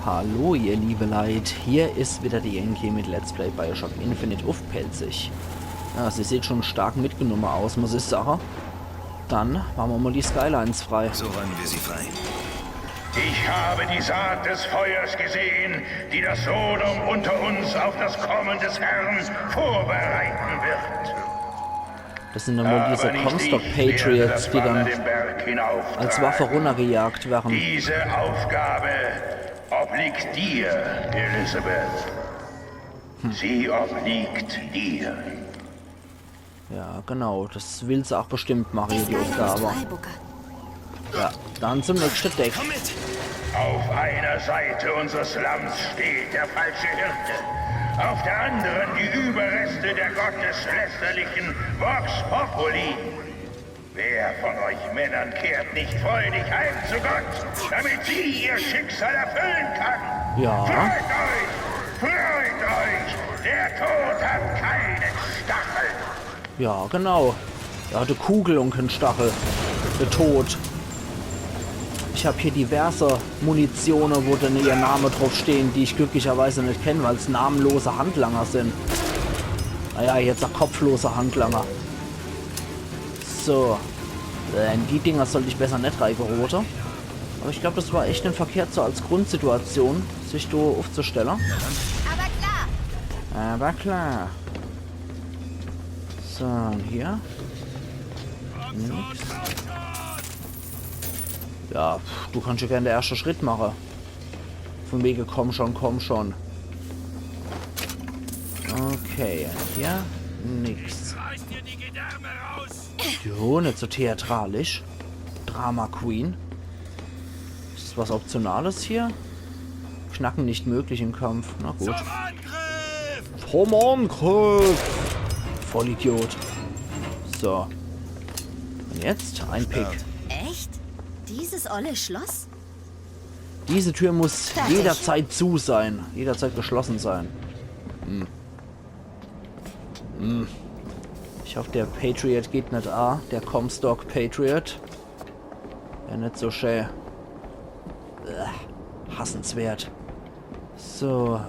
Hallo ihr liebe Leid, hier ist wieder die Enki mit Let's Play Bioshock Infinite aufpelzig. Ja, sie sieht schon stark mitgenommen aus, muss ich sagen. Dann machen wir mal die Skylines frei. So räumen wir sie frei. Ich habe die Saat des Feuers gesehen, die das Sodom unter uns auf das Kommen des Herrn vorbereiten wird. Das sind dann wohl diese Comstock Patriots, die dann als Waffe runtergejagt werden. Diese Aufgabe obliegt dir, Elizabeth. Sie obliegt dir. Ja, genau, das will sie auch bestimmt machen, hier die Aufgabe. Ja, dann zum nächsten Deck. Komm mit! Auf einer Seite unseres Lamms steht der falsche Hirte. Auf der anderen die Überreste der gotteslästerlichen Vox Populi. Wer von euch Männern kehrt nicht freudig heim zu Gott, damit sie ihr Schicksal erfüllen kann? Ja. Freut euch! Freut euch! Der Tod hat keinen Stachel! Ja, genau. Er hatte Kugel und keinen Stachel. Der Tod. Ich habe hier diverse Munitionen, wo dann ihr Name drauf stehen, die ich glücklicherweise nicht kenne, weil es namenlose Handlanger sind. Naja, jetzt auch kopflose Handlanger. So. Die Dinger sollte ich besser nicht reingeroten. Aber ich glaube, das war echt nicht verkehrt, so als Grundsituation, sich da aufzustellen. Aber klar. Aber klar. So, und hier. Nix. Ja, du kannst ja gerne den ersten Schritt machen. Von wegen, komm schon, komm schon. Okay, hier nix. Jo, nicht so theatralisch. Drama Queen. Ist das was Optionales hier? Knacken nicht möglich im Kampf. Na gut. Vom Angriff! Vollidiot. So. Und jetzt ein Pick. Echt? Dieses olle Schloss? Diese Tür muss Fertig. jederzeit zu sein. Jederzeit geschlossen sein. Ich hoffe, der Patriot geht nicht an. Der Comstock Patriot. Ja, nicht so schön. Hassenswert. So,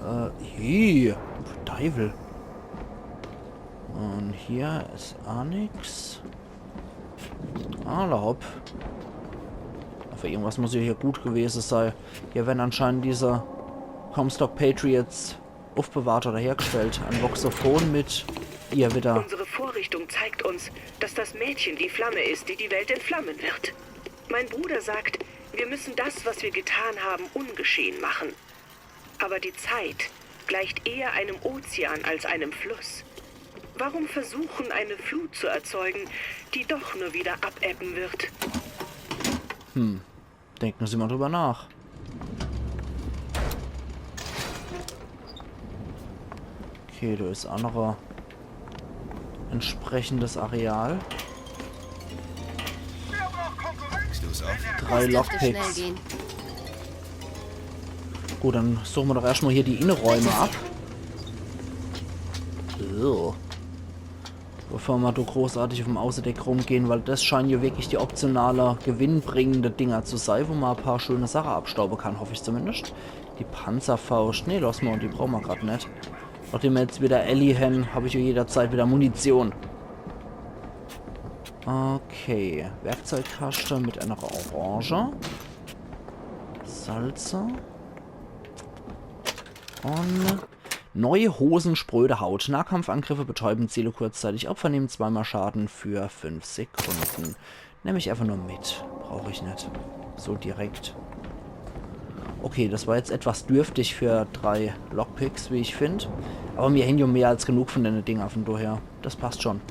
Teufel. Und hier ist auch nix. Hopp. Für irgendwas muss ja hier gut gewesen sein. Hier werden anscheinend diese Comstock Patriots aufbewahrt oder hergestellt. Ein Voxophon mit ihr wieder. Unsere Vorrichtung zeigt uns, dass das Mädchen die Flamme ist, die die Welt entflammen wird. Mein Bruder sagt, wir müssen das, was wir getan haben, ungeschehen machen. Aber die Zeit gleicht eher einem Ozean als einem Fluss. Warum versuchen, eine Flut zu erzeugen, die doch nur wieder abebben wird? Denken Sie mal drüber nach. Okay, da ist anderer entsprechendes Areal. Ist los auf? 3 Dürfte schnell Lockpicks. gehen. Gut, dann suchen wir doch erstmal hier die Innenräume ab. Ugh. Bevor wir da großartig auf dem Außendeck rumgehen, weil das scheinen ja wirklich die optionale, gewinnbringende Dinger zu sein, wo man ein paar schöne Sachen abstauben kann, hoffe ich zumindest. Die Panzerfaust, nee, lass mal, die brauchen wir gerade nicht. Nachdem wir jetzt wieder Ellie haben, habe ich ja jederzeit wieder Munition. Okay, Werkzeugkaste mit einer Orange. Salze. Und neue Hosen, spröde Haut. Nahkampfangriffe betäuben Ziele kurzzeitig. Opfer nehmen zweimal Schaden für 5 Sekunden. Nehme ich einfach nur mit. Brauche ich nicht. So direkt. Okay, das war jetzt etwas dürftig für 3 Lockpicks, wie ich finde. Aber mir hängen ja mehr als genug von den Dinger von daher. Das passt schon.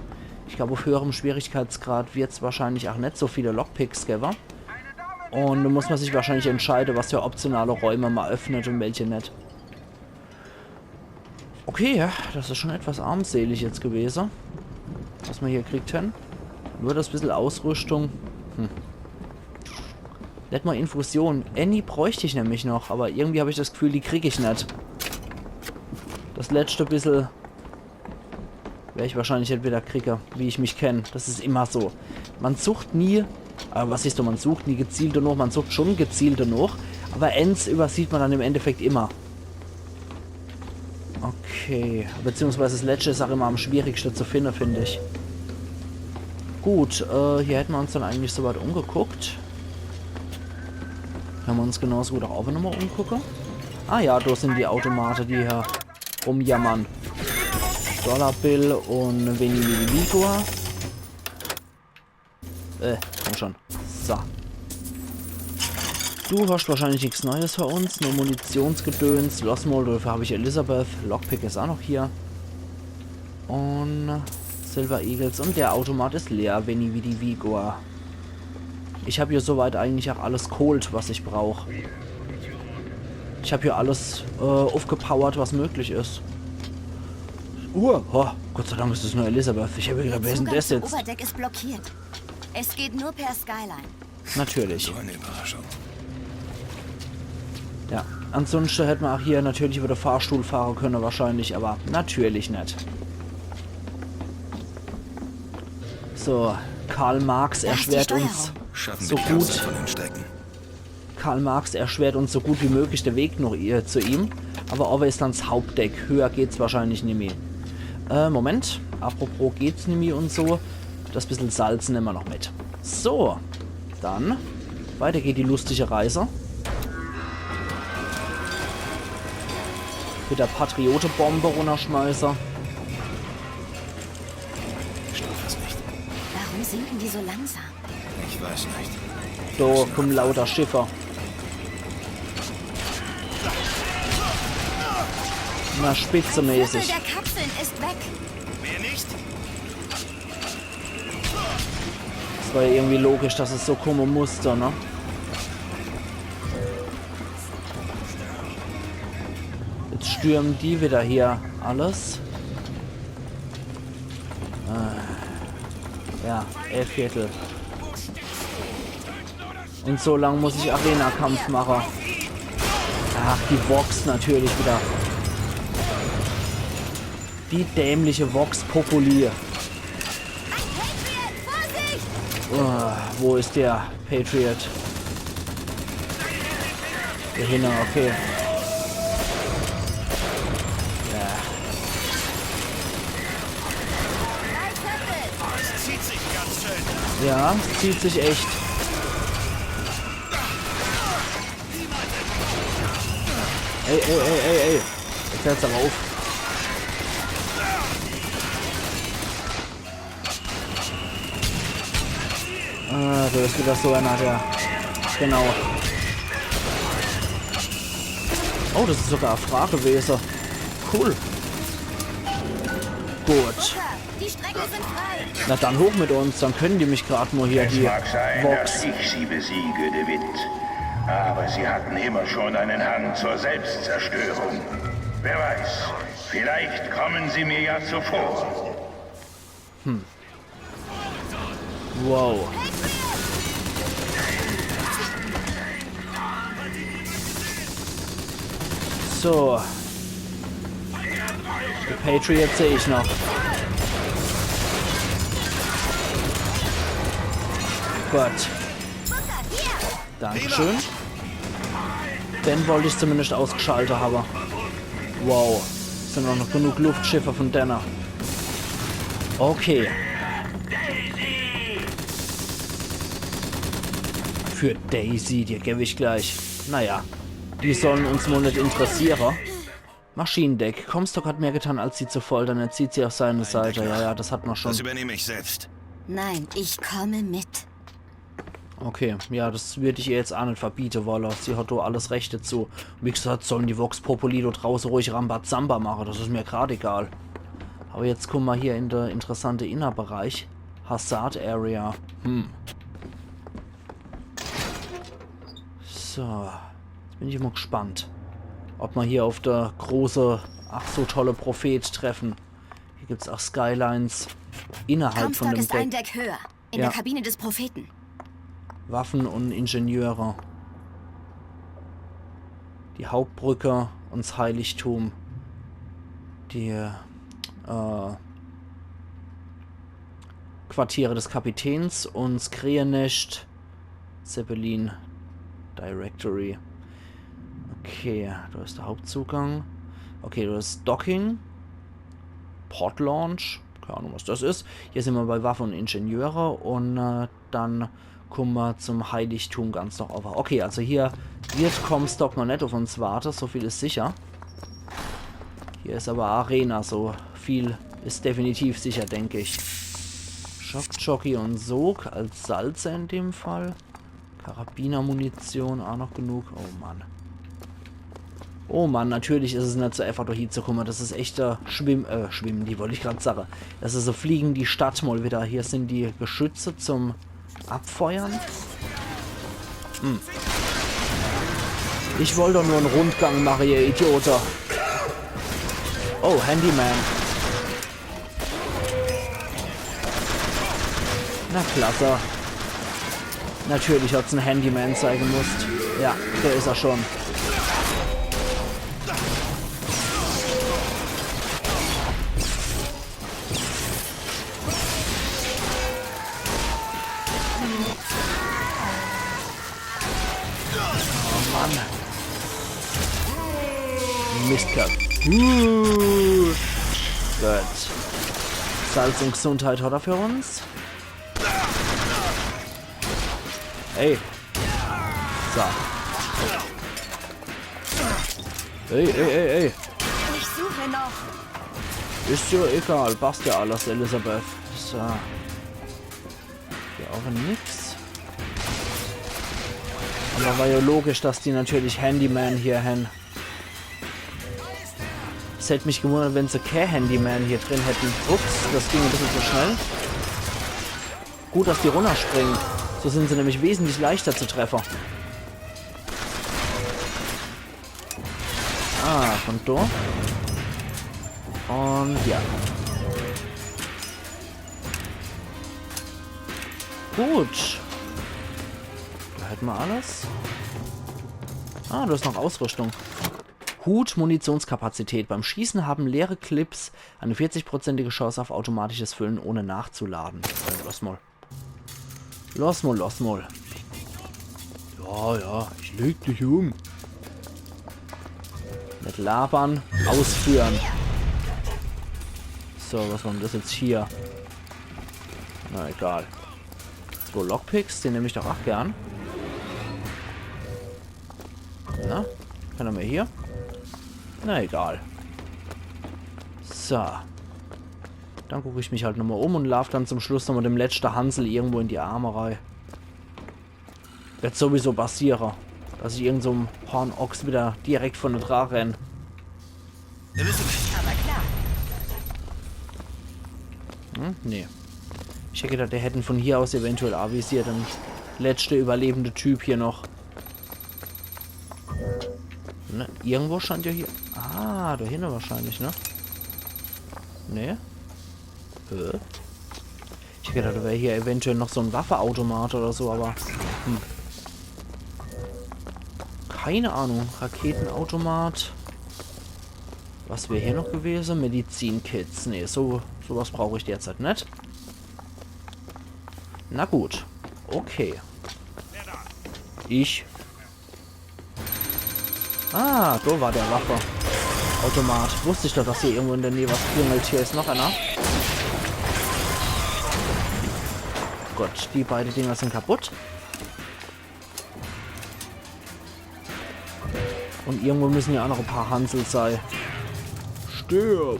Ich glaube, auf höherem Schwierigkeitsgrad wird es wahrscheinlich auch nicht so viele Lockpicks geben. Und da muss man sich wahrscheinlich entscheiden, was für optionale Räume man öffnet und welche nicht. Okay, ja, das ist schon etwas armselig jetzt gewesen. Was wir hier kriegt haben. Nur das bisschen Ausrüstung. Nicht mal Infusion. Annie bräuchte ich nämlich noch, aber irgendwie habe ich das Gefühl, die kriege ich nicht. Das letzte bisschen werde ich wahrscheinlich nicht wieder kriegen, wie ich mich kenne. Das ist immer so. Man sucht nie, aber was ist doch, man sucht nie gezielt genug, man sucht schon gezielt genug, Aber Ents übersieht man dann im Endeffekt immer. Okay. Beziehungsweise das letzte ist auch immer am schwierigsten zu finden, finde ich. Gut, hier hätten wir uns dann eigentlich soweit umgeguckt. Können wir uns genauso gut auch nochmal umgucken. Ah ja, da sind die Automaten, die hier rumjammern. Dollar Bill und Vigor. Komm schon. So. Du hast wahrscheinlich nichts Neues für uns. Nur Munitionsgedöns. Lost Mold, dafür habe ich Elizabeth. Lockpick ist auch noch hier. Und Silver Eagles. Und der Automat ist leer. Vigor. Ich habe hier soweit eigentlich auch alles geholt, was ich brauche. Ich habe hier alles aufgepowert, was möglich ist. Oh, Gott sei Dank ist es nur Elizabeth. Ich habe gedacht, wer ist denn das jetzt? Das Oberdeck ist blockiert. Es geht nur per Skyline. Natürlich. So eine Überraschung. Ja, ansonsten hätten wir auch hier natürlich wieder Fahrstuhl fahren können wahrscheinlich, aber natürlich nicht. So, Karl Marx erschwert uns Schaffen so wir die gut. Aussicht von den Strecken. Karl Marx erschwert uns so gut wie möglich den Weg noch zu ihm. Aber Over ist dann das Hauptdeck. Höher geht's wahrscheinlich nicht mehr. Moment. Apropos geht's nicht mehr und so. Das bisschen Salz nehmen wir noch mit. So. Dann. Weiter geht die lustige Reise. Mit der Patriote-Bombe runterschmeißer. Ich schaff es nicht. Warum sinken die so langsam? Ich weiß nicht. Da kommen lauter Schiffer. Na, spitzemäßig. Der Kapseln ist weg. Wer nicht? Das war ja irgendwie logisch, dass es so kommen musste, ne? Jetzt stürmen die wieder hier alles. Ja, 11 Viertel. Und so lang muss ich Arena-Kampf machen. Ach, die Vox natürlich wieder. Die dämliche Vox Populi. Oh, wo ist der Patriot? Der Hinner, okay. Ja. Es zieht sich ganz schön. Ja, zieht sich echt. Ey. Jetzt hört's aber auf. Ah, da ist wieder so einer, der... Genau. Oh, das ist sogar eine Frage gewesen. Cool. Gut. Die Strecken sind frei. Na dann hoch mit uns, dann können die mich gerade nur hier, Es die mag sein, dass Vox. ich sie besiege, De Witt. Aber sie hatten immer schon einen Hang zur Selbstzerstörung. Wer weiß, vielleicht kommen sie mir ja zuvor. Wow. So. Die Patriot sehe ich noch. Gut. Dankeschön. Den wollte ich zumindest ausgeschaltet haben. Wow. Sind auch noch genug Luftschiffe von Denner. Okay. Für Daisy, die gebe ich gleich. Naja, die sollen uns wohl nicht interessieren. Maschinendeck. Comstock hat mehr getan, als sie zu foltern. Er zieht sie auf seine Seite. Ja, das hat man schon. Das übernehme ich selbst. Nein, ich komme mit. Okay, ja, das würde ich ihr jetzt auch nicht verbieten wollen. Sie hat doch alles Rechte zu. Wie gesagt, sollen die Vox Populi da draußen ruhig Rambazamba machen. Das ist mir gerade egal. Aber jetzt kommen wir hier in der interessante Innerbereich. Hazard Area. So, jetzt bin ich mal gespannt, ob wir hier auf der große, ach so tolle Prophet treffen. Hier gibt es auch Skylines innerhalb von Comstock dem ist ein Deck. Deck höher. In Ja. der Kabine des Propheten. Waffen und Ingenieure. Die Hauptbrücke und das Heiligtum. Die Quartiere des Kapitäns und das Krähenest. Zeppelin Directory. Okay, da ist der Hauptzugang. Okay, da ist Docking. Port Launch. Keine Ahnung, was das ist. Hier sind wir bei Waffen und Ingenieure. Und dann kommen wir zum Heiligtum ganz noch auf. Okay, also hier wird Comstock noch nicht auf uns warten. So viel ist sicher. Hier ist aber Arena. So viel ist definitiv sicher, denke ich. Schockjockey und Sog als Salze in dem Fall. Karabinermunition auch noch genug. Oh Mann. Oh Mann, natürlich ist es nicht so einfach, da hinzukommen. Das ist echter Schwimmen, die wollte ich gerade sagen. Das ist so Fliegen die Stadt mal wieder. Hier sind die Geschütze zum Abfeuern. Ich wollte doch nur einen Rundgang machen, ihr Idioter. Oh, Handyman. Na klasse. Natürlich hat es ein Handyman sein gemusst. Ja, der ist er schon. Oh Mann. Mistkerl. Gut. Salz und Gesundheit hat er für uns. Ey. So. Ey. Ich suche noch. Ist ja egal. Passt ja alles, Elisabeth. So. Hier auch nix. Aber war ja logisch, dass die natürlich Handyman hier haben. Es hätte mich gewundert, wenn sie kein Handyman hier drin hätten. Ups, das ging ein bisschen zu schnell. Gut, dass die runterspringen. So sind sie nämlich wesentlich leichter zu treffen. Ah, von da. Und ja. Gut. Da hätten wir alles. Ah, du hast noch Ausrüstung. Hut, Munitionskapazität. Beim Schießen haben leere Clips eine 40%ige Chance auf automatisches Füllen, ohne nachzuladen. Lass mal. Los mal. Ja, ich leg dich um. Nicht labern, ausführen. So, was war denn das jetzt hier? Na, egal. 2 Lockpicks, den nehme ich doch auch gern. Na, kann er mir hier? Na, egal. So. Dann gucke ich mich halt nochmal um und laufe dann zum Schluss nochmal dem letzten Hansel irgendwo in die Armerei. Wird sowieso passieren, dass ich irgend so einem Hornochs wieder direkt von der Drache renne. Aber klar. Nee. Ich hätte gedacht, der hätten von hier aus eventuell avisiert. Ein letzter überlebende Typ hier noch. Ne? Irgendwo stand ja hier... Ah, da hinten wahrscheinlich, ne? Nee. Ich hätte gedacht, da wäre hier eventuell noch so ein Waffeautomat oder so, aber... Keine Ahnung. Raketenautomat. Was wäre hier noch gewesen? Medizinkits. Nee, sowas brauche ich derzeit nicht. Na gut. Okay. Ich. Ah, da war der Waffeautomat. Wusste ich doch, dass hier irgendwo in der Nähe was klingelt. Hier ist noch einer. Gott, die beiden Dinger sind kaputt. Und irgendwo müssen ja auch noch ein paar Hansel sein. Stirb!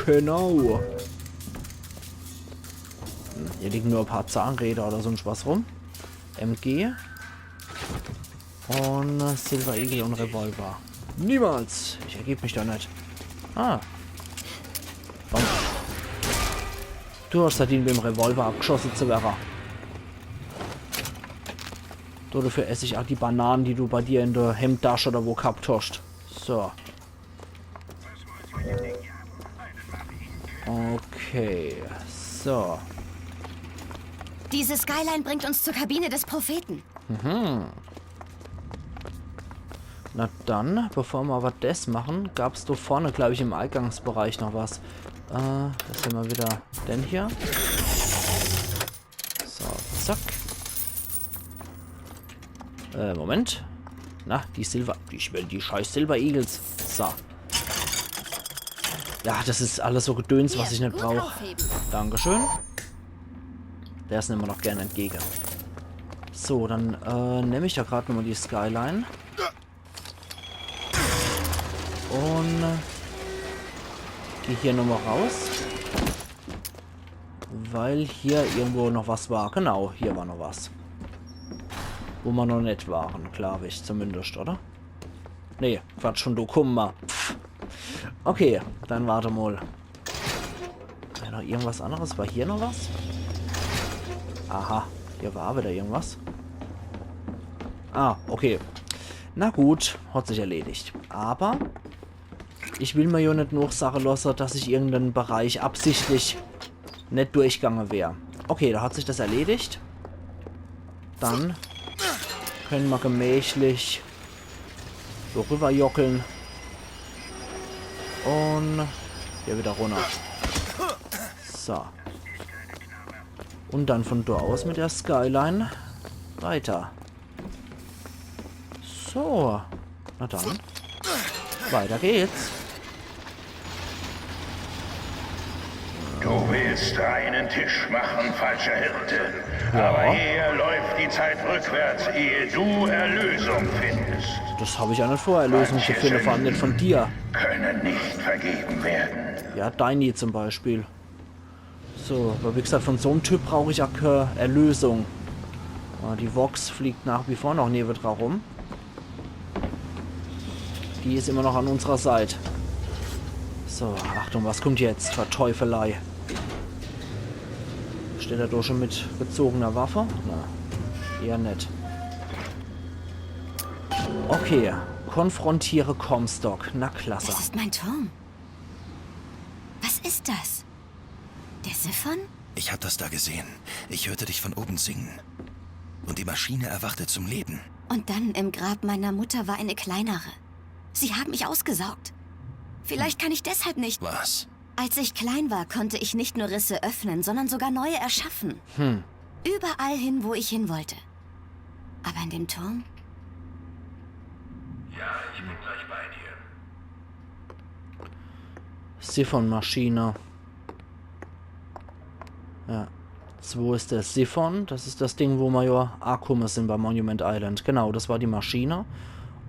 Genau! Hier liegen nur ein paar Zahnräder oder so ein Spaß rum. MG. Und Silver Eagle und Revolver. Niemals! Ich ergebe mich da nicht. Ah. Warum? Du hast verdient, mit dem Revolver abgeschossen zu werden. Dafür esse ich auch die Bananen, die du bei dir in der Hemdtasche oder wo gehabt hast. So. Okay. So. Diese Skyline bringt uns zur Kabine des Propheten. Na dann, bevor wir aber das machen, gab es da vorne, glaube ich, im Eingangsbereich noch was. Das sind wir wieder den hier. So, zack. Moment. Na, die Silber... Ich will die scheiß Silber Eagles. So. Ja, das ist alles so Gedöns, was ich nicht brauche. Dankeschön. Der ist immer noch gerne entgegen. So, dann nehme ich da gerade nochmal die Skyline. Und gehe hier nochmal raus. Weil hier irgendwo noch was war. Genau, hier war noch was. Wo wir noch nicht waren, glaube ich, zumindest, oder? Nee, Quatsch, schon du, komm mal. Okay, dann warte mal. War noch irgendwas anderes? War hier noch was? Aha, hier war wieder irgendwas. Ah, okay. Na gut, hat sich erledigt. Aber ich will mir ja nicht noch sagen lassen, dass ich irgendeinen Bereich absichtlich nicht durchgegangen wäre. Okay, da hat sich das erledigt. Dann können wir gemächlich so rüberjockeln. Und hier wieder runter. So. Und dann von dort aus mit der Skyline weiter. So. Na dann. Weiter geht's. Du willst einen Tisch machen, falscher Hirte. Ja. Aber hier läuft die Zeit rückwärts, ehe du Erlösung findest. Das habe ich ja nicht vor, Erlösung zu finden, vor allem nicht von dir. Können nicht vergeben werden. Ja, Deini zum Beispiel. So, aber wie gesagt, von so einem Typ brauche ich auch keine Erlösung. Die Vox fliegt nach wie vor noch neben dran rum. Die ist immer noch an unserer Seite. So, Achtung, was kommt jetzt? Verteufelei. Steht er doch schon mit gezogener Waffe? Na, eher nicht. Okay, konfrontiere Comstock. Na klasse. Das ist mein Turm. Was ist das? Der Siphon? Ich hab das da gesehen. Ich hörte dich von oben singen. Und die Maschine erwachte zum Leben. Und dann im Grab meiner Mutter war eine kleinere. Sie haben mich ausgesaugt. Vielleicht kann ich deshalb nicht... Was? Als ich klein war, konnte ich nicht nur Risse öffnen, sondern sogar neue erschaffen. Überall hin, wo ich hin wollte. Aber in dem Turm? Ja, ich bin gleich bei dir. Siphon-Maschine. Ja. Wo ist der Siphon? Das ist das Ding, wo wir ja angekommen sind bei Monument Island. Genau, das war die Maschine.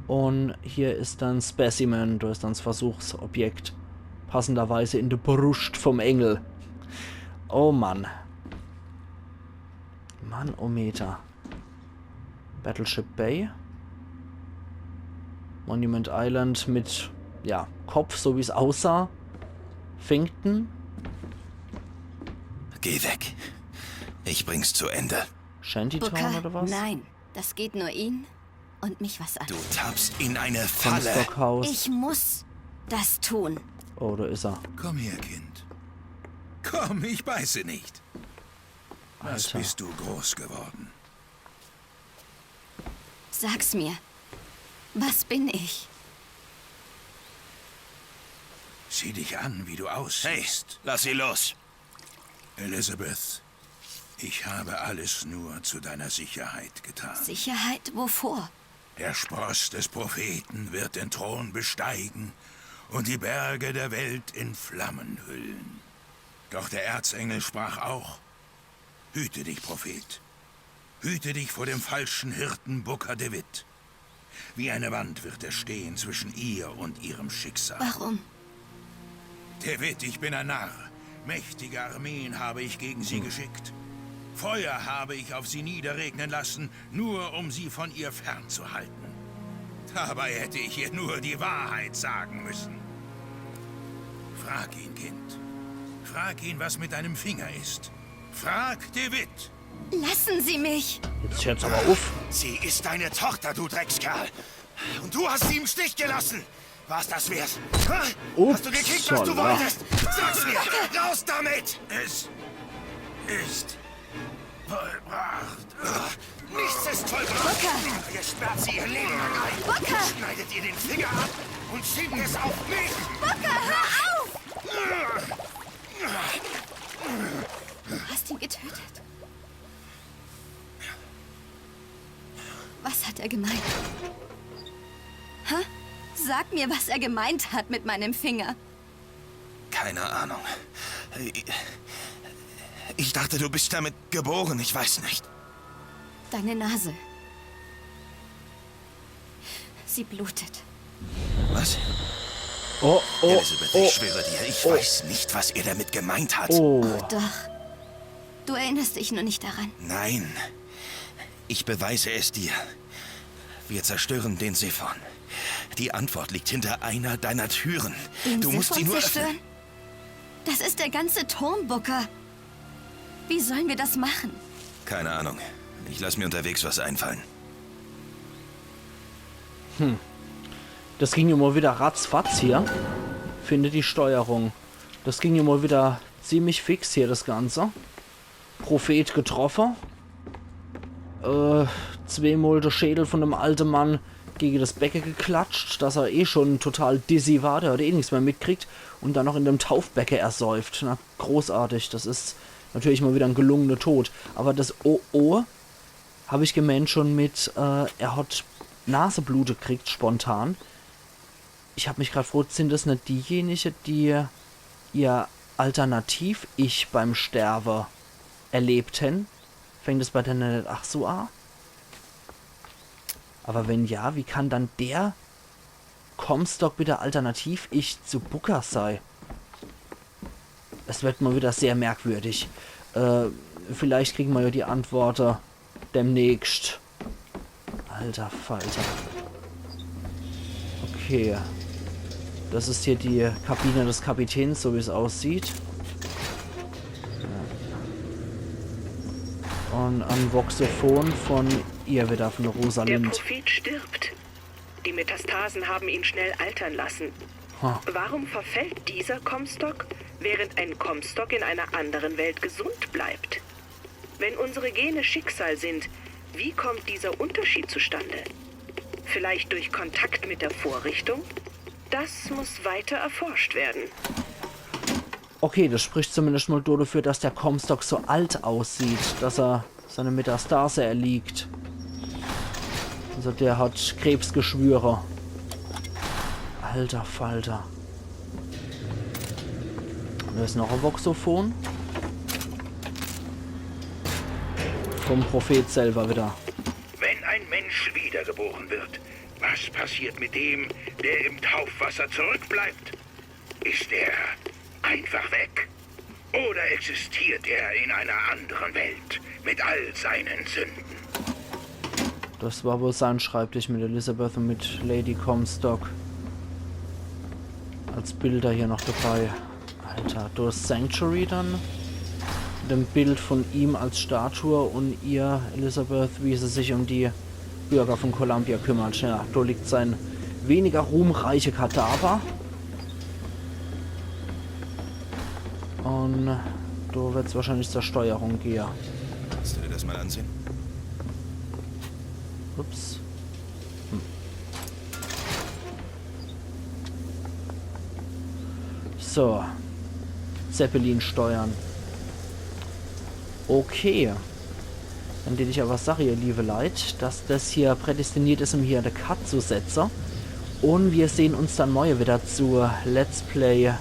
Und hier ist dann Specimen. Da ist dann das Versuchsobjekt. Passenderweise in der Brust vom Engel. Oh Mann. Manometer. Battleship Bay. Monument Island mit, ja, Kopf, so wie es aussah. Finkton. Geh weg. Ich bring's zu Ende. Shantytown Booker, oder was? nein. Das geht nur ihn und mich was an. Du tappst in eine Falle. Comstock-Haus. Ich muss das tun. Oh, da ist er. Komm her, Kind. Komm, ich beiße nicht. Was Alter. bist du groß geworden? Sag's mir. Was bin ich? Sieh dich an, wie du Hey, aussiehst. lass sie los. Elizabeth, ich habe alles nur zu deiner Sicherheit getan. Sicherheit wovor? Der Spross des Propheten wird den Thron besteigen und die Berge der Welt in Flammen hüllen. Doch der Erzengel sprach auch: Hüte dich, Prophet. Hüte dich vor dem falschen Hirten Booker DeWitt. Wie eine Wand wird er stehen zwischen ihr und ihrem Schicksal. Warum? DeWitt, ich bin ein Narr. Mächtige Armeen habe ich gegen sie geschickt. Feuer habe ich auf sie niederregnen lassen, nur um sie von ihr fernzuhalten. Dabei hätte ich ihr nur die Wahrheit sagen müssen. Frag ihn, Kind. Frag ihn, was mit deinem Finger ist. Frag DeWitt. Lassen Sie mich! Jetzt hört's aber auf. Sie ist deine Tochter, du Dreckskerl. Und du hast sie im Stich gelassen. Was das wert? Ha? Hast du gekriegt, was du Upsala. wolltest? Sag's mir! Raus damit! Es ist vollbracht. Nichts ist vollbracht. Booker! Ihr sperrt sie ihr Leben lang ein. Booker! Schneidet ihr den Finger ab und schiebt es auf mich. Booker, hör auf! Du hast ihn getötet. Was hat er gemeint? Sag mir, was er gemeint hat mit meinem Finger. Keine Ahnung. Ich dachte, du bist damit geboren, ich weiß nicht. Deine Nase. Sie blutet. Was? Oh, oh, Elizabeth, oh. ich schwöre dir, ich weiß nicht, was er damit gemeint hat. Oh. Doch. Du erinnerst dich nur nicht daran. Nein. Ich beweise es dir. Wir zerstören den Siphon. Die Antwort liegt hinter einer deiner Türen. Den Du musst sie Siphon nur zerstören? öffnen. Das ist der ganze Turm, Booker. Wie sollen wir das machen? Keine Ahnung. Ich lasse mir unterwegs was einfallen. Das ging ja mal wieder ratzfatz hier. Finde die Steuerung. Das ging ja mal wieder ziemlich fix hier, das Ganze. Prophet getroffen. Zweimal der Schädel von einem alten Mann gegen das Becken geklatscht, dass er eh schon total dizzy war, der hat eh nichts mehr mitkriegt und dann noch in dem Taufbecken ersäuft. Na, großartig. Das ist natürlich mal wieder ein gelungener Tod. Aber das OO habe ich gemeint schon mit, er hat Nasenblute gekriegt, spontan. Ich habe mich gerade gefragt, sind das nicht diejenigen, die ihr Alternativ-Ich beim Sterben erlebten? Fängt es bei denen nicht ach so an? Aber wenn ja, wie kann dann der Comstock bitte Alternativ-Ich zu Booker sein? Es wird mal wieder sehr merkwürdig. Vielleicht kriegen wir ja die Antworten demnächst. Alter Falter. Okay. Das ist hier die Kabine des Kapitäns, so wie es aussieht. Ja. Und ein Voxophon von ihr wieder, von Der Rosalind. Prophet stirbt. Die Metastasen haben ihn schnell altern lassen. Ha. Warum verfällt dieser Comstock, während ein Comstock in einer anderen Welt gesund bleibt? Wenn unsere Gene Schicksal sind, wie kommt dieser Unterschied zustande? Vielleicht durch Kontakt mit der Vorrichtung? Das muss weiter erforscht werden. Okay, das spricht zumindest mal dafür, dass der Comstock so alt aussieht, dass er seine Metastase erliegt. Also der hat Krebsgeschwüre. Alter Falter. Da ist noch ein Voxophon. Vom Prophet selber wieder. Wenn ein Mensch wiedergeboren wird, was passiert mit dem, der im Taufwasser zurückbleibt? Ist er einfach weg? Oder existiert er in einer anderen Welt mit all seinen Sünden? Das war wohl sein Schreibtisch mit Elizabeth und mit Lady Comstock. Als Bilder hier noch dabei. Alter, du hast Sanctuary dann. Mit dem Bild von ihm als Statue und ihr, Elizabeth, wie sie sich um die Bürger von Columbia kümmert. Ja, da liegt sein weniger ruhmreiche Kadaver. Und da wird es wahrscheinlich zur Steuerung gehen. Kannst du dir das mal ansehen? Ups. So. Zeppelin steuern. Okay. Dann will ich aber sagen, ihr liebe Leute, dass das hier prädestiniert ist, um hier eine Cut zu setzen. Und wir sehen uns dann morgen wieder zu Let's Play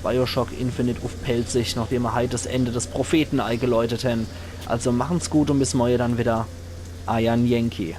Bioshock Infinite auf Pelzig, nachdem wir heute das Ende des Propheten eingeläutet haben. Also machen's gut und bis morgen dann wieder. Ayan Yankee.